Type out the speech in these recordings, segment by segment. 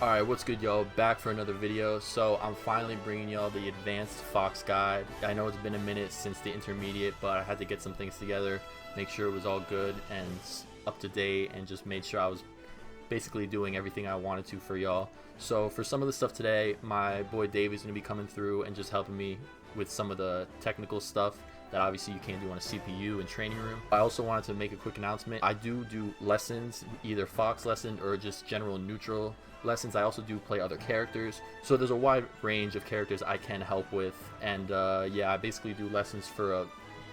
Alright, what's good, y'all? Back for another video. So I'm finally bringing y'all the advanced Fox guide. I know it's been a minute since the intermediate, but I had to get some things together, make sure it was all good and up to date, and just made sure I was basically doing everything I wanted to for y'all. So for some of the stuff today, my boy David's going to be coming through and just helping me with some of the technical stuff that obviously you can't do on a CPU and training room. I also wanted to make a quick announcement. I do lessons, either Fox lesson or just general neutral lessons. I also do play other characters, so there's a wide range of characters I can help with, and yeah, I basically do lessons for a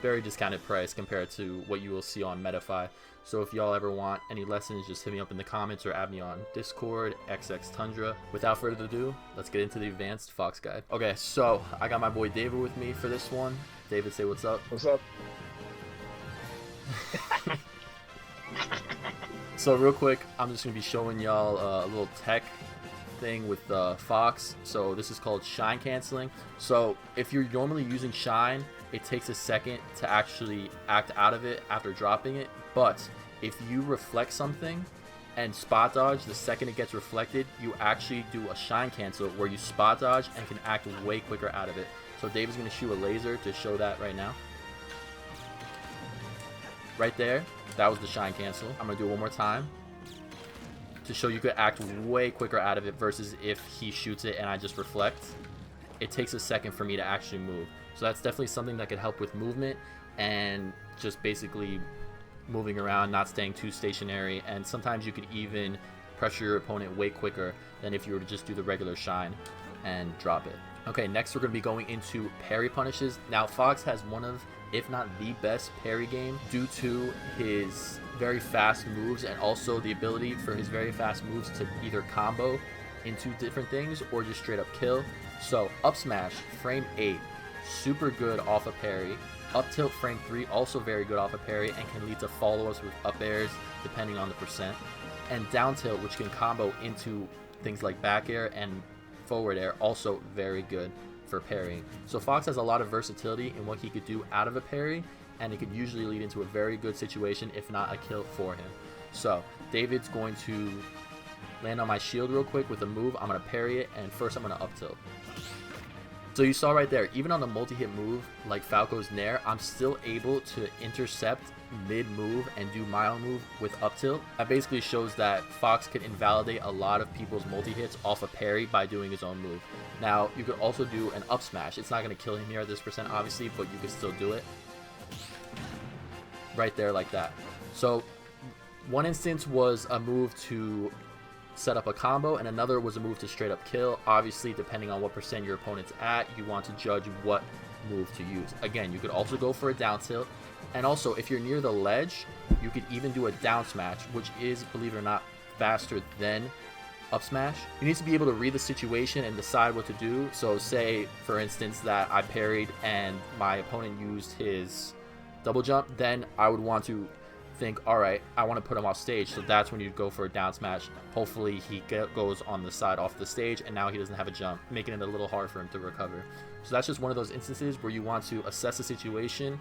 very discounted price compared to what you will see on Metafy. So if y'all ever want any lessons, just hit me up in the comments or add me on Discord, XX Without further ado, let's get into the advanced Fox guide. Okay, so I got my boy David with me for this one. David, say what's up. What's up? So real quick, I'm just going to be showing y'all a little tech thing with Fox. So this is called shine canceling. So if you're normally using shine, it takes a second to actually act out of it after dropping it. But if you reflect something and spot dodge the second it gets reflected, you actually do a shine cancel where you spot dodge and can act way quicker out of it. So David's going to shoot a laser to show that right now. Right there, that was the shine cancel. I'm going to do it one more time to show you could act way quicker out of it versus if he shoots it and I just reflect. It takes a second for me to actually move. So that's definitely something that could help with movement and just basically moving around, not staying too stationary, and sometimes you could even pressure your opponent way quicker than if you were to just do the regular shine and drop it. Okay, next we're going to be going into parry punishes. Now Fox has one of, if not the best parry game due to his very fast moves and also the ability for his very fast moves to either combo into different things or just straight up kill. So up smash, frame 8, super good off a parry. Up tilt frame 3, also very good off a parry and can lead to follow-ups with up airs depending on the percent. And down tilt, which can combo into things like back air and forward air, also very good for parrying. So Fox has a lot of versatility in what he could do out of a parry, and it could usually lead into a very good situation, if not a kill for him. So David's going to land on my shield real quick with a move. I'm going to parry it, and first I'm going to up tilt. So you saw right there, even on the multi-hit move like Falco's Nair, I'm still able to intercept mid-move and do my own move with up tilt. That basically shows that Fox could invalidate a lot of people's multi-hits off a parry by doing his own move. Now, you could also do an up smash. It's not going to kill him here at this percent, obviously, but you could still do it. Right there like that. So, one instance was a move to set up a combo, and another was a move to straight up kill. Obviously, depending on what percent your opponent's at, you want to judge what move to use. Again, you could also go for a down tilt, and also if you're near the ledge, you could even do a down smash, which is, believe it or not, faster than up smash. You need to be able to read the situation and decide what to do. So say, for instance, that I parried and my opponent used his double jump, then I would want to think, all right, I want to put him off stage. So that's when you'd go for a down smash. Hopefully he goes on the side off the stage, and now he doesn't have a jump, making it a little hard for him to recover. So that's just one of those instances where you want to assess the situation,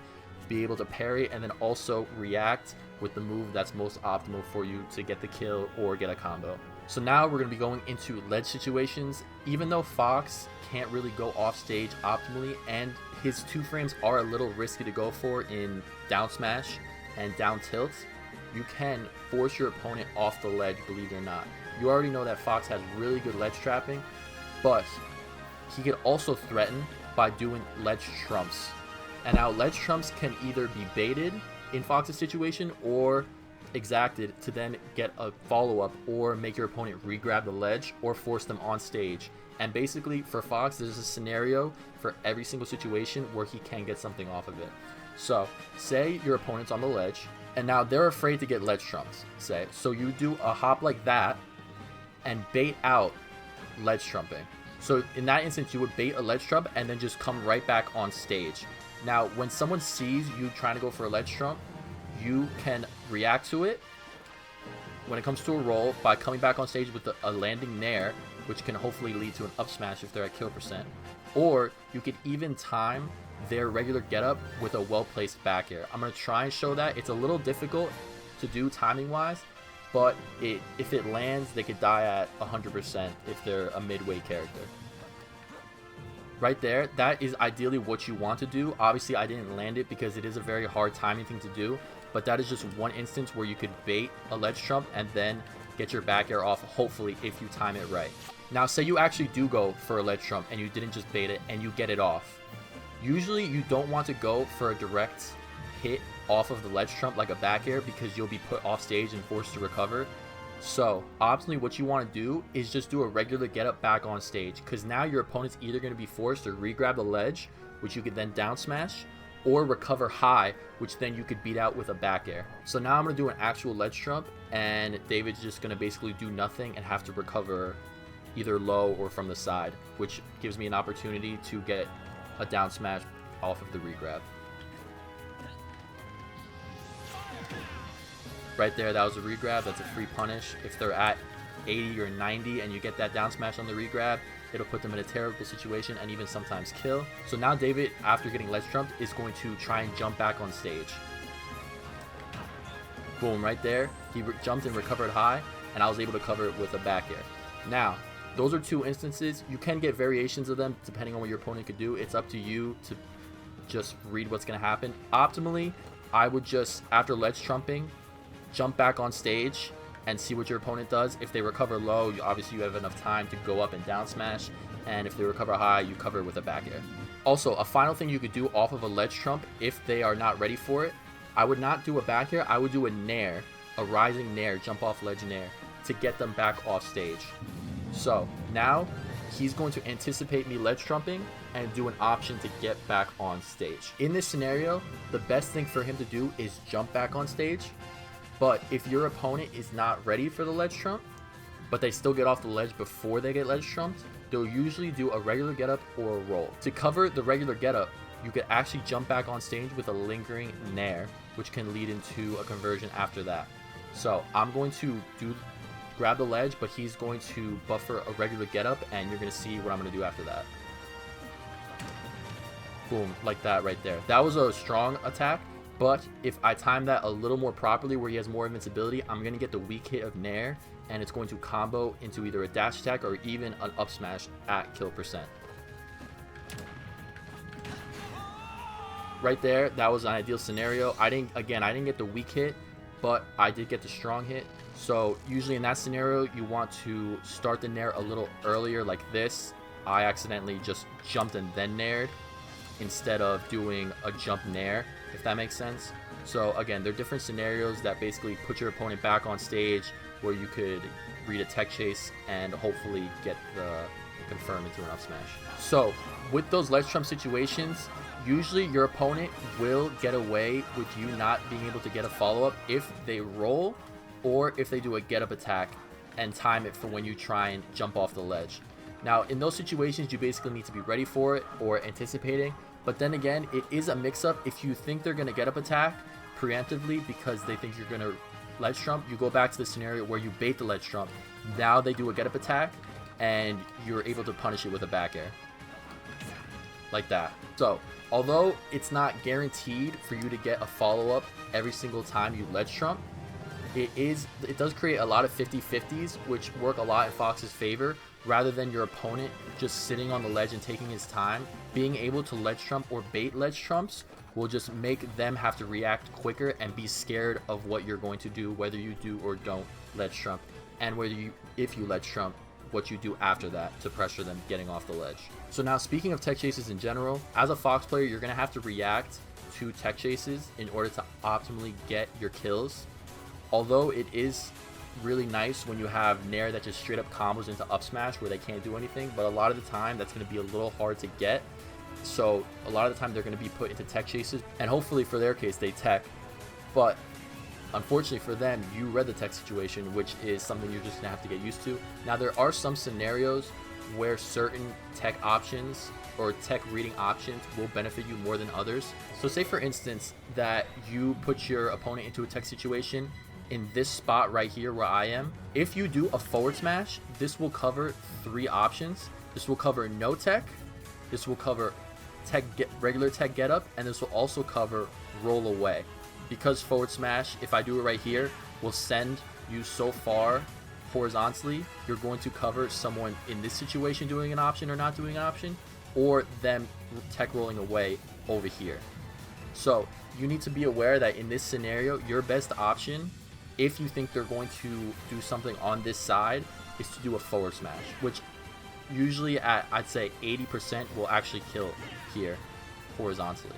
be able to parry, and then also react with the move that's most optimal for you to get the kill or get a combo. So now we're going to be going into ledge situations. Even though Fox can't really go off stage optimally, and his 2 frames are a little risky to go for in down smash and down tilt, you can force your opponent off the ledge, believe it or not. You already know that Fox has really good ledge trapping, but he can also threaten by doing ledge trumps. And now ledge trumps can either be baited in Fox's situation or exacted to then get a follow-up or make your opponent re-grab the ledge or force them on stage. And basically for Fox, there's a scenario for every single situation where he can get something off of it. So say your opponent's on the ledge and now they're afraid to get ledge trumps, say. So you do a hop like that and bait out ledge trumping. So in that instance, you would bait a ledge trump and then just come right back on stage. Now, when someone sees you trying to go for a ledge trump, you can react to it when it comes to a roll by coming back on stage with a landing nair, which can hopefully lead to an up smash if they're at kill percent. Or you could even time their regular getup with a well-placed back air. I'm going to try and show that. It's a little difficult to do timing-wise, but if it lands, they could die at 100% if they're a midway character. Right there, that is ideally what you want to do. Obviously, I didn't land it because it is a very hard timing thing to do, but that is just one instance where you could bait a ledge trump and then get your back air off, hopefully, if you time it right. Now, say you actually do go for a ledge trump and you didn't just bait it and you get it off. Usually, you don't want to go for a direct hit off of the ledge trump like a back air because you'll be put off stage and forced to recover. So, optionally, what you want to do is just do a regular get up back on stage, because now your opponent's either going to be forced to re-grab the ledge, which you could then down smash, or recover high, which then you could beat out with a back air. So now I'm going to do an actual ledge trump, and David's just going to basically do nothing and have to recover either low or from the side, which gives me an opportunity to get a down smash off of the re-grab. Right there, that was a re-grab. That's a free punish. If they're at 80 or 90 and you get that down smash on the re-grab, it'll put them in a terrible situation and even sometimes kill. So now David, after getting ledge trumped, is going to try and jump back on stage. Boom, right there. He jumped and recovered high, and I was able to cover it with a back air. Now, those are two instances. You can get variations of them depending on what your opponent could do. It's up to you to just read what's going to happen. Optimally, I would just, after ledge trumping, jump back on stage and see what your opponent does. If they recover low, obviously you have enough time to go up and down smash, and if they recover high, you cover with a back air. Also, a final thing you could do off of a ledge trump if they are not ready for it, I would not do a back air, I would do a nair, a rising nair, jump off ledge nair, to get them back off stage. So now he's going to anticipate me ledge trumping and do an option to get back on stage. In this scenario, the best thing for him to do is jump back on stage. But if your opponent is not ready for the ledge trump, but they still get off the ledge before they get ledge trumped, they'll usually do a regular get up or a roll. To cover the regular get up, you could actually jump back on stage with a lingering nair, which can lead into a conversion after that. So I'm going to grab the ledge, but he's going to buffer a regular get up, and you're going to see what I'm going to do after that. Boom, like that right there. That was a strong attack. But if I time that a little more properly where he has more invincibility, I'm going to get the weak hit of nair, and it's going to combo into either a dash attack or even an up smash at kill percent. Right there, that was an ideal scenario. I didn't get the weak hit, but I did get the strong hit. So usually in that scenario, you want to start the nair a little earlier like this. I accidentally just jumped and then naired instead of doing a jump nair, if that makes sense. So again, they're different scenarios that basically put your opponent back on stage where you could read a tech chase and hopefully get the confirm into an up smash. So with those ledge trump situations, usually your opponent will get away with you not being able to get a follow-up if they roll or if they do a get up attack and time it for when you try and jump off the ledge. Now in those situations, you basically need to be ready for it or anticipating. But then again, it is a mix-up. If you think they're going to get up attack preemptively because they think you're going to ledge trump, you go back to the scenario where you bait the ledge trump. Now they do a get up attack, and you're able to punish it with a back air. Like that. So, although it's not guaranteed for you to get a follow-up every single time you ledge trump, it does create a lot of 50-50s, which work a lot in Fox's favor. Rather than your opponent just sitting on the ledge and taking his time, being able to ledge trump or bait ledge trumps will just make them have to react quicker and be scared of what you're going to do, whether you do or don't ledge trump, and if you ledge trump, what you do after that to pressure them getting off the ledge. So now, speaking of tech chases in general, as a Fox player, you're going to have to react to tech chases in order to optimally get your kills. Although it is really nice when you have nair that just straight up combos into up smash where they can't do anything, but a lot of the time that's going to be a little hard to get. So a lot of the time they're going to be put into tech chases, and hopefully for their case they tech, but unfortunately for them, you read the tech situation, which is something you're just going to have to get used to. Now there are some scenarios where certain tech options or tech reading options will benefit you more than others. So say for instance that you put your opponent into a tech situation in this spot right here where I am. If you do a forward smash, this will cover 3 options. This will cover no tech, this will cover regular tech get up, and this will also cover roll away. Because forward smash, if I do it right here, will send used so far horizontally, you're going to cover someone in this situation doing an option or not doing an option, or them tech rolling away over here. So you need to be aware that in this scenario, your best option, if you think they're going to do something on this side, is to do a forward smash, which usually at, I'd say, 80% will actually kill here horizontally.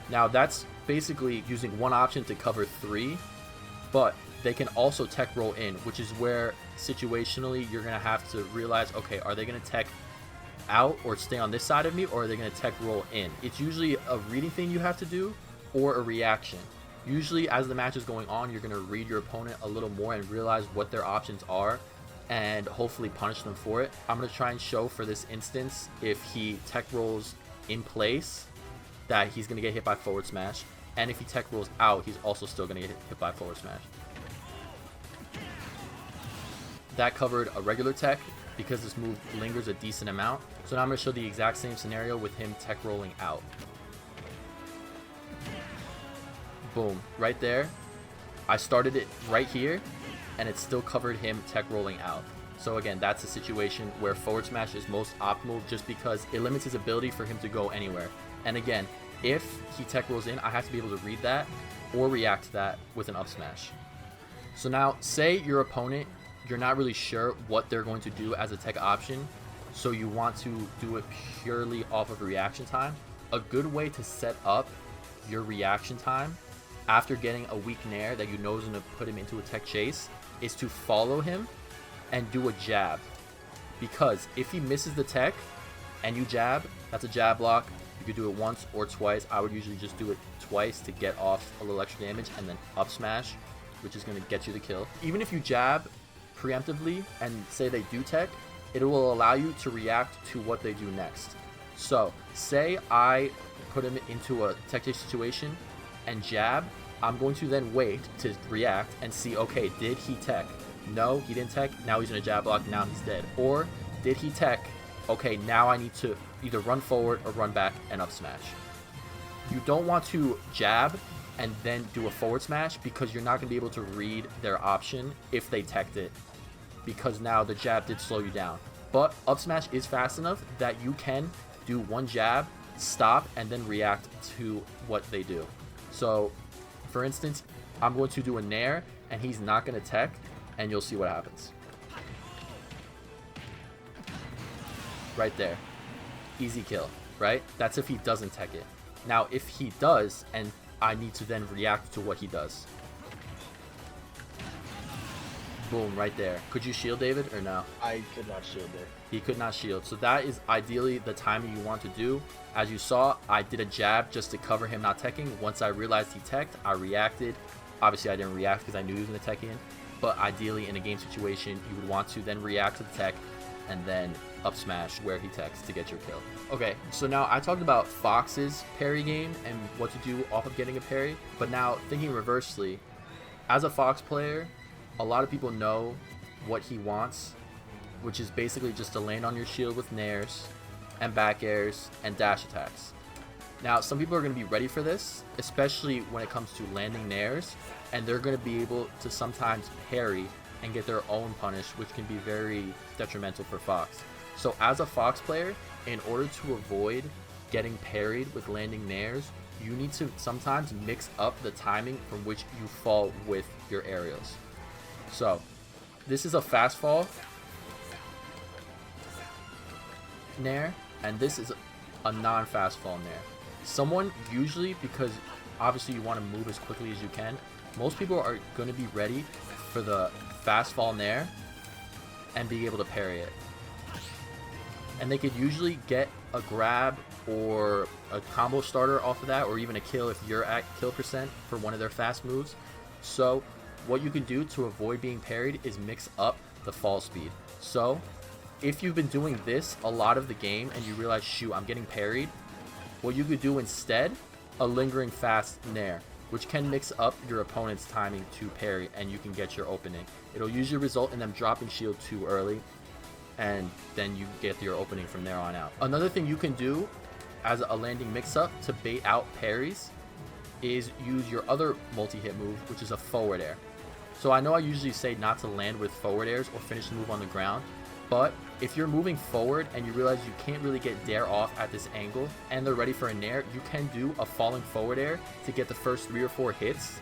Now that's basically using one option to cover 3, but they can also tech roll in, which is where situationally you're going to have to realize, okay, are they going to tech out or stay on this side of me, or are they going to tech roll in? It's usually a reading thing you have to do, or a reaction. Usually as the match is going on, you're going to read your opponent a little more and realize what their options are, and hopefully punish them for it. I'm going to try and show for this instance, if he tech rolls in place, that he's going to get hit by forward smash, and if he tech rolls out, he's also still going to get hit by forward smash. That covered a regular tech, because this move lingers a decent amount. So now I'm going to show the exact same scenario with him tech rolling out. Boom, right there. I started it right here, and it still covered him tech rolling out. So again, that's a situation where forward smash is most optimal, just because it limits his ability for him to go anywhere. And again, if he tech rolls in, I have to be able to read that or react to that with an up smash. So now, say your opponent, you're not really sure what they're going to do as a tech option, so you want to do it purely off of reaction time. A good way to set up your reaction time after getting a weak nair that you know is going to put him into a tech chase is to follow him and do a jab. Because if he misses the tech and you jab, that's a jab block. You could do it once or twice. I would usually just do it twice to get off a little extra damage, and then up smash, which is going to get you the kill. Even if you jab preemptively and say they do tech, it will allow you to react to what they do next. So say I put him into a tech chase situation and jab, I'm going to then wait to react and see, okay, did he tech? No, he didn't tech. Now he's in a jab block. Now he's dead. Or did he tech? Okay, now I need to either run forward or run back and up smash. You don't want to jab and then do a forward smash, because you're not going to be able to read their option if they teched it, because now the jab did slow you down. But up smash is fast enough that you can do one jab, stop, and then react to what they do. So for instance, I'm going to do a nair and he's not going to tech, and you'll see what happens. Right there. Easy kill, right? That's if he doesn't tech it. Now if he does, and I need to then react to what he does. Boom, right there. Could you shield David or no? I could not shield there. He could not shield. So that is ideally the timing you want to do. As you saw, I did a jab just to cover him not teching. Once I realized he teched, I reacted. Obviously, I didn't react because I knew he was going to tech in. But ideally, in a game situation, you would want to then react to the tech and then up smash where he techs to get your kill. Okay, so now I talked about Fox's parry game and what to do off of getting a parry. But now, thinking reversely, as a Fox player, a lot of people know what he wants, which is basically just to land on your shield with nairs and back airs and dash attacks. Now, some people are going to be ready for this, especially when it comes to landing nairs, and they're going to be able to sometimes parry and get their own punish, which can be very detrimental for Fox. So as a Fox player, in order to avoid getting parried with landing nairs, you need to sometimes mix up the timing from which you fall with your aerials. So this is a fast fall nair, and this is a non-fast fall nair. Someone usually, because obviously you want to move as quickly as you can, most people are going to be ready for the fast fall nair and be able to parry it. And they could usually get a grab or a combo starter off of that, or even a kill if you're at kill percent for one of their fast moves. So what you can do to avoid being parried is mix up the fall speed. So if you've been doing this a lot of the game and you realize, shoot, I'm getting parried, what you could do instead, a lingering fast nair, which can mix up your opponent's timing to parry, and you can get your opening. It'll usually result in them dropping shield too early, and then you get your opening from there on out. Another thing you can do as a landing mix-up to bait out parries is use your other multi-hit move, which is a forward air. So I know I usually say not to land with forward airs or finish the move on the ground, but if you're moving forward and you realize you can't really get dare off at this angle and they're ready for a nair, you can do a falling forward air to get the first 3 or 4 hits,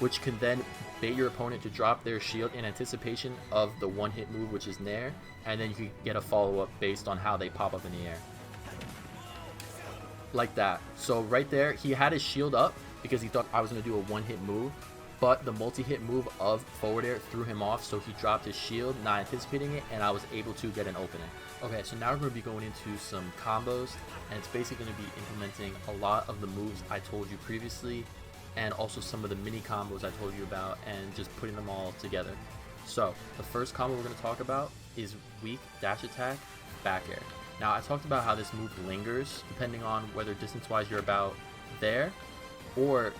which can then bait your opponent to drop their shield in anticipation of the one hit move, which is nair, and then you can get a follow-up based on how they pop up in the air. Like that. So right there, he had his shield up because he thought I was going to do a one-hit move, but the multi-hit move of forward air threw him off, so he dropped his shield, not anticipating it, and I was able to get an opening. Okay, so now we're going to be going into some combos, and it's basically going to be implementing a lot of the moves I told you previously, and also some of the mini combos I told you about, and just putting them all together. So the first combo we're going to talk about is weak dash attack back air. Now I talked about how this move lingers depending on whether distance-wise you're about there, or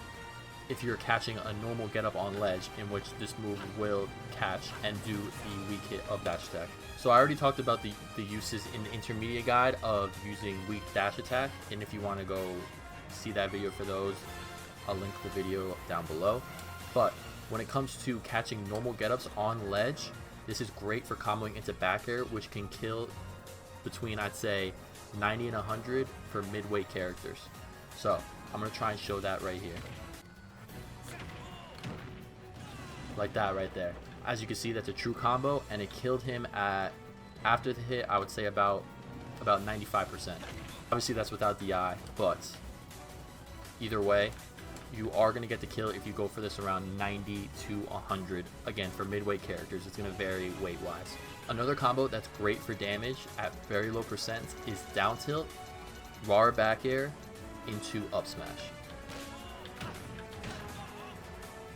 if you're catching a normal get up on ledge, in which this move will catch and do the weak hit of dash attack. So I already talked about the uses in the intermediate guide of using weak dash attack, and if you want to go see that video for those, I'll link the video down below. But when it comes to catching normal get ups on ledge, this is great for comboing into back air, which can kill between, I'd say, 90 and 100 for mid-weight characters. So I'm going to try and show that right here. Like that right there. As you can see, that's a true combo, and it killed him at, after the hit, I would say about 95%. Obviously that's without DI, but either way, you are going to get the kill if you go for this around 90 to 100. Again, for midweight characters, it's going to vary weight-wise. Another combo that's great for damage at very low percents is down tilt, RAR back air into up smash.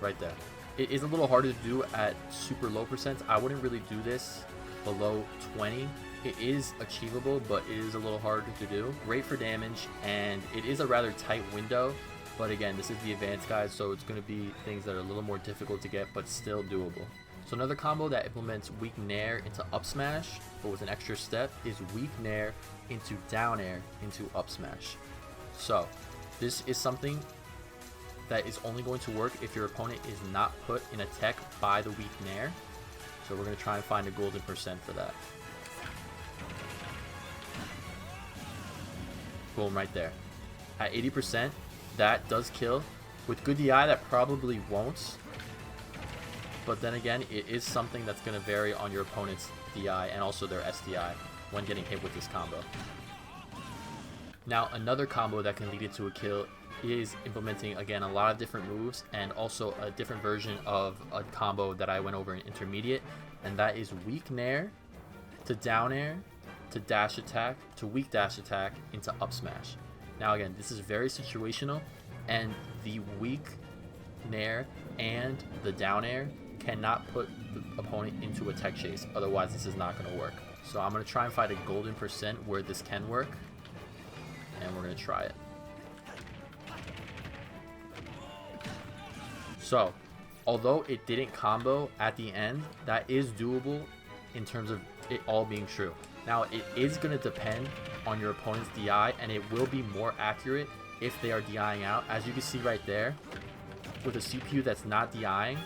Right there. It is a little harder to do at super low percents. I wouldn't really do this below 20. It is achievable, but it is a little harder to do. Great for damage, and it is a rather tight window. But again, this is the advanced guide, so it's going to be things that are a little more difficult to get, but still doable. So another combo that implements weak nair into up smash, but with an extra step, is weak nair into down air into up smash. So this is something that is only going to work if your opponent is not put in a tech by the weak nair. So we're going to try and find a golden percent for that. Boom, right there. At 80%, that does kill. With good DI, that probably won't. But then again, it is something that's going to vary on your opponent's DI and also their SDI when getting hit with this combo. Now, another combo that can lead it to a kill is implementing, again, a lot of different moves and also a different version of a combo that I went over in intermediate, and that is weak nair to down air to dash attack to weak dash attack into up smash. Now again, this is very situational, and the weak nair and the down air cannot put the opponent into a tech chase, otherwise this is not going to work. So I'm going to try and find a golden percent where this can work, and we're going to try it. So, although it didn't combo at the end, that is doable in terms of it all being true. Now, it is going to depend on your opponent's DI, and it will be more accurate if they are DIing out. As you can see right there, with a CPU that's not DIing,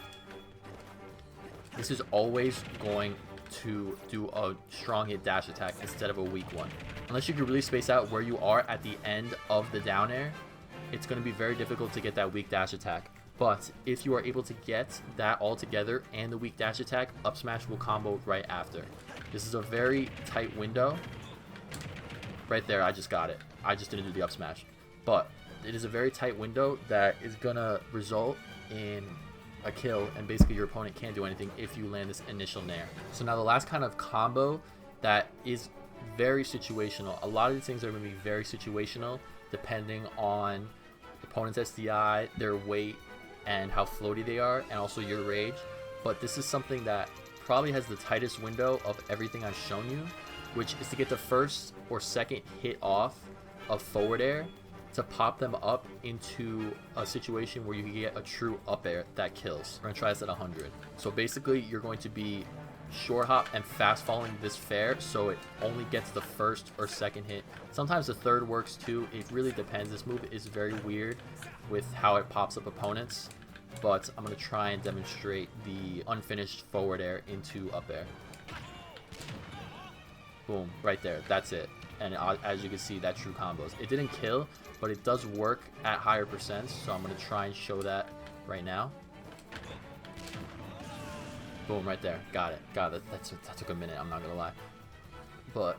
this is always going to do a strong hit dash attack instead of a weak one. Unless you can really space out where you are at the end of the down air, it's going to be very difficult to get that weak dash attack. But if you are able to get that all together and the weak dash attack, up smash will combo right after. This is a very tight window. Right there, I just got it. I just didn't do the up smash. But it is a very tight window that is going to result in a kill, and basically your opponent can't do anything if you land this initial nair. So now the last kind of combo that is very situational. A lot of these things are going to be very situational depending on the opponent's SDI, their weight, and how floaty they are, and also your rage. But this is something that probably has the tightest window of everything I've shown you, which is to get the first or second hit off of forward air to pop them up into a situation where you can get a true up air that kills. We're gonna try this at 100. So basically you're going to be short hop and fast falling this fair, so it only gets the first or second hit. Sometimes the third works too. It really depends. This move is very weird with how it pops up opponents, but I'm going to try and demonstrate the unfinished forward air into up air. Boom, right there. That's it. And as you can see, that true combos. It didn't kill, but it does work at higher percents, so I'm going to try and show that right now. Boom, right there. Got it. Got it. That took a minute, I'm not going to lie. But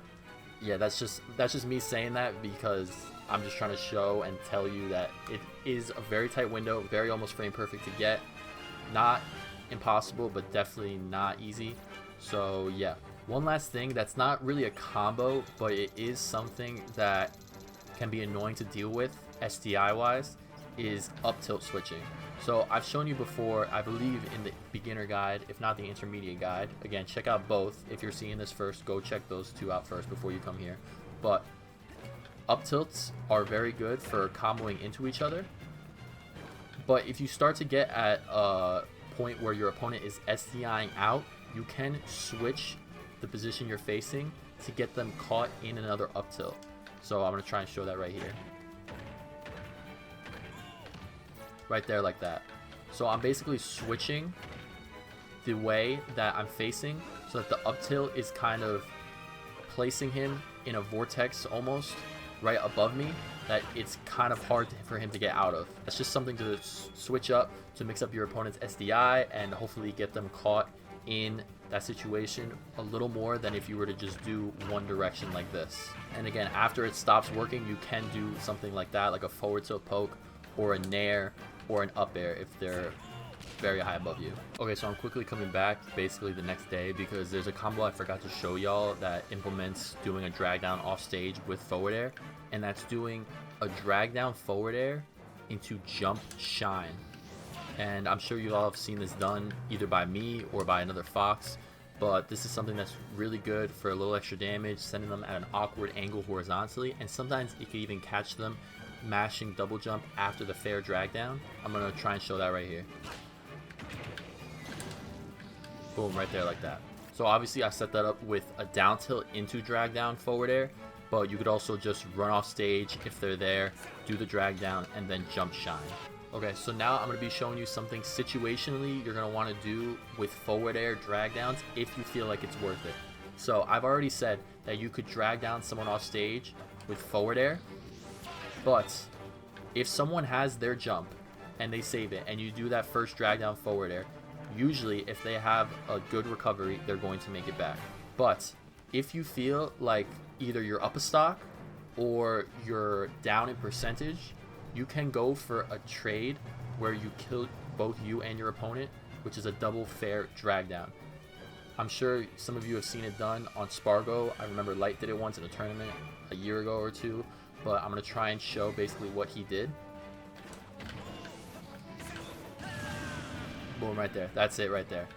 yeah, that's just me saying that because I'm just trying to show and tell you that it is a very tight window, very almost frame perfect to get. Not impossible, but definitely not easy. So yeah. One last thing that's not really a combo, but it is something that can be annoying to deal with SDI wise, is up tilt switching. So I've shown you before, I believe in the beginner guide, if not the intermediate guide. Again, check out both. If you're seeing this first, go check those two out first before you come here. But up tilts are very good for comboing into each other. But if you start to get at a point where your opponent is SDIing out, you can switch the position you're facing to get them caught in another up tilt. So I'm going to try and show that right here. Right there, like that. So I'm basically switching the way that I'm facing so that the up tilt is kind of placing him in a vortex almost right above me that it's kind of hard for him to get out of. That's just something to switch up to mix up your opponent's SDI and hopefully get them caught in that situation a little more than if you were to just do one direction like this. And again, after it stops working, you can do something like that, like a forward tilt poke or a nair or an up air if they're very high above you. Okay, so I'm quickly coming back basically the next day because there's a combo I forgot to show y'all that implements doing a drag down off stage with forward air, and that's doing a drag down forward air into jump shine. And I'm sure you all have seen this done either by me or by another Fox, but this is something that's really good for a little extra damage, sending them at an awkward angle horizontally, and sometimes it can even catch them mashing double jump after the fair drag down. I'm gonna try and show that right here. Boom, right there, like that. So obviously I set that up with a down tilt into drag down forward air, but you could also just run off stage if they're there, do the drag down, and then jump shine. Okay, so now I'm going to be showing you something situationally you're going to want to do with forward air drag downs if you feel like it's worth it. So I've already said that you could drag down someone off stage with forward air, but if someone has their jump and they save it and you do that first drag down forward air, usually if they have a good recovery, they're going to make it back. But if you feel like either you're up a stock or you're down in percentage, you can go for a trade where you kill both you and your opponent, which is a double fair drag down. I'm sure some of you have seen it done on Spargo. I remember Light did it once in a tournament a year ago or two, but I'm going to try and show basically what he did. Boom, right there. That's it right there.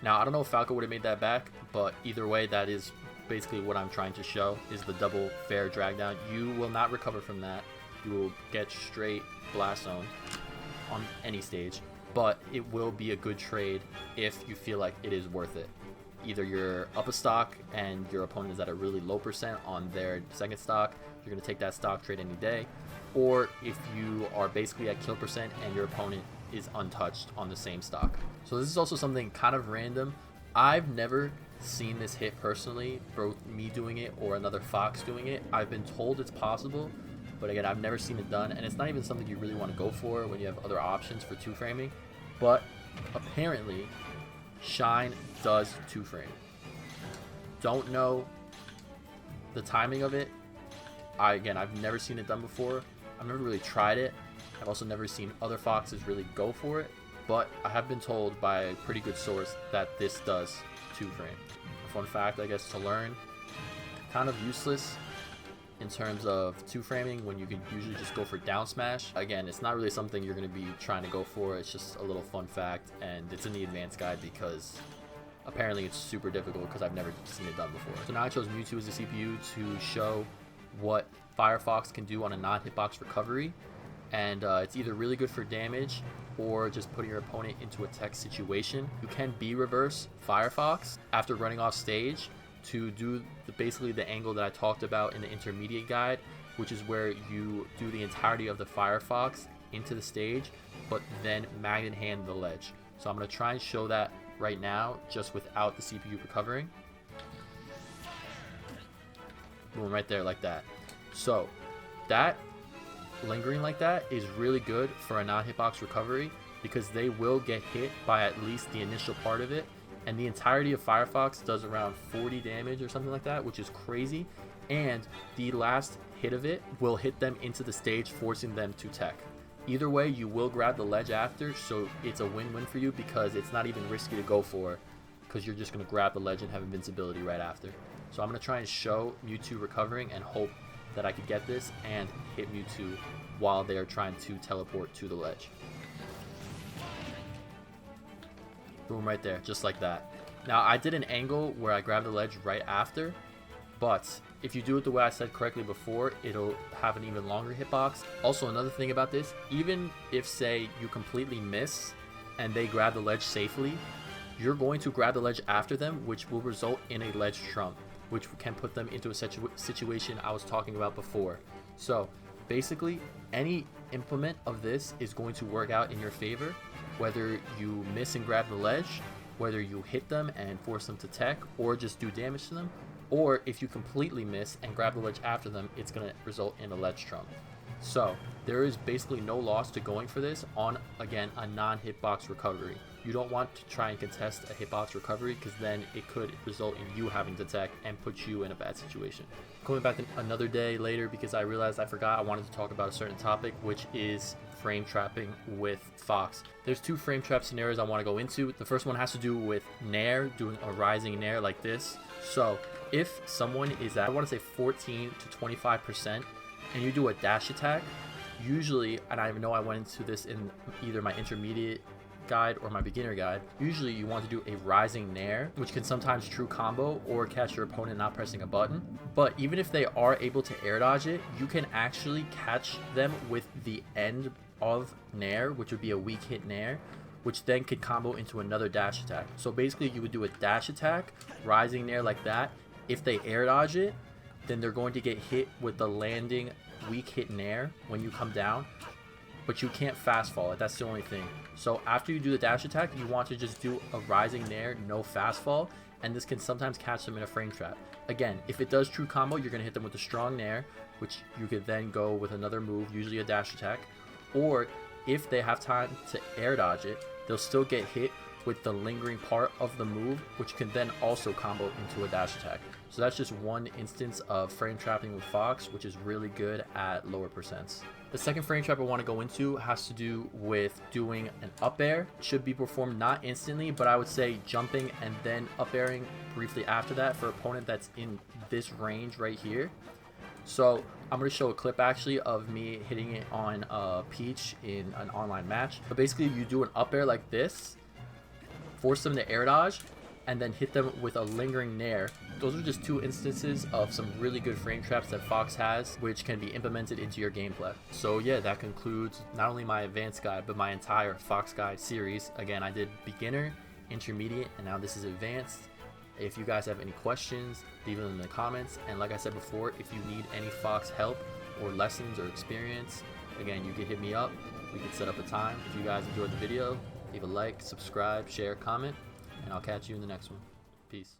Now, I don't know if Falco would have made that back, but either way, that is basically what I'm trying to show, is the double fair drag down. You will not recover from that. You will get straight blast zone on any stage, but it will be a good trade if you feel like it is worth it. Either you're up a stock and your opponent is at a really low percent on their second stock, you're going to take that stock trade any day, or if you are basically at kill percent and your opponent is untouched on the same stock. So this is also something kind of random. I've never seen this hit personally, both me doing it or another Fox doing it. I've been told it's possible, but again, I've never seen it done, and it's not even something you really want to go for when you have other options for two framing. But apparently, Shine does two frame. Don't know the timing of it. I've never seen it done before. I've never really tried it. I've also never seen other Foxes really go for it, but I have been told by a pretty good source that this does two frame. A fun fact, I guess, to learn. Kind of useless in terms of two framing when you can usually just go for down smash. Again, it's not really something you're going to be trying to go for. It's just a little fun fact, and it's in the advanced guide because apparently it's super difficult because I've never seen it done before. So now I chose Mewtwo as the CPU to show what Firefox can do on a non-hitbox recovery, and it's either really good for damage or just putting your opponent into a tech situation. You can B-reverse Firefox after running off stage to do basically the angle that I talked about in the intermediate guide, which is where you do the entirety of the Firefox into the stage, but then magnet hand the ledge. So I'm going to try and show that right now, just without the CPU recovering. Boom, right there like that. So that lingering like that is really good for a non-hitbox recovery, because they will get hit by at least the initial part of it, and the entirety of Firefox does around 40 damage or something like that, which is crazy, and the last hit of it will hit them into the stage, forcing them to tech. Either way, you will grab the ledge after, so it's a win-win for you, because it's not even risky to go for, because you're just going to grab the ledge and have invincibility right after. So I'm going to try and show Mewtwo recovering and hope that I could get this and hit Mewtwo while they are trying to teleport to the ledge. Boom, right there, just like that. Now, I did an angle where I grabbed the ledge right after, but if you do it the way I said correctly before, it'll have an even longer hitbox. Also, another thing about this, even if, say, you completely miss and they grab the ledge safely, you're going to grab the ledge after them, which will result in a ledge trump, which can put them into a situation I was talking about before. So basically, any implement of this is going to work out in your favor, whether you miss and grab the ledge, whether you hit them and force them to tech, or just do damage to them, or if you completely miss and grab the ledge after them, it's going to result in a ledge trump. So there is basically no loss to going for this on, again, a non-hitbox recovery. You don't want to try and contest a hitbox recovery, because then it could result in you having to tech and put you in a bad situation. Coming back another day later, because I realized I forgot I wanted to talk about a certain topic, which is frame trapping with Fox. There's two frame trap scenarios I want to go into. The first one has to do with Nair, doing a rising Nair like this. So if someone is at, I want to say 14 to 25%, and you do a dash attack, usually, and I know I went into this in either my intermediate guide or my beginner guide, usually you want to do a rising Nair, which can sometimes true combo or catch your opponent not pressing a button. But even if they are able to air dodge it, you can actually catch them with the end of Nair, which would be a weak hit Nair, which then could combo into another dash attack. So basically you would do a dash attack, rising Nair like that. If they air dodge it, then they're going to get hit with the landing weak hit Nair when you come down, but you can't fast fall it. That's the only thing. So after you do the dash attack, you want to just do a rising Nair, no fast fall, and this can sometimes catch them in a frame trap. Again, if it does true combo, you're going to hit them with a strong Nair, which you could then go with another move, usually a dash attack, or if they have time to air dodge it, they'll still get hit with the lingering part of the move, which can then also combo into a dash attack. So that's just one instance of frame trapping with Fox, which is really good at lower percents. The second frame trap I want to go into has to do with doing an up air. It should be performed not instantly, but I would say jumping and then up airing briefly after that for an opponent that's in this range right here. So I'm going to show a clip actually of me hitting it on Peach in an online match. But basically you do an up air like this, force them to air dodge, and then hit them with a lingering Nair. Those are just two instances of some really good frame traps that Fox has, which can be implemented into your gameplay. So yeah, that concludes not only my advanced guide, but my entire Fox guide series. Again, I did beginner, intermediate, and now this is advanced. If you guys have any questions, leave them in the comments. And like I said before, if you need any Fox help or lessons or experience, again, you can hit me up. We can set up a time. If you guys enjoyed the video, leave a like, subscribe, share, comment, and I'll catch you in the next one. Peace.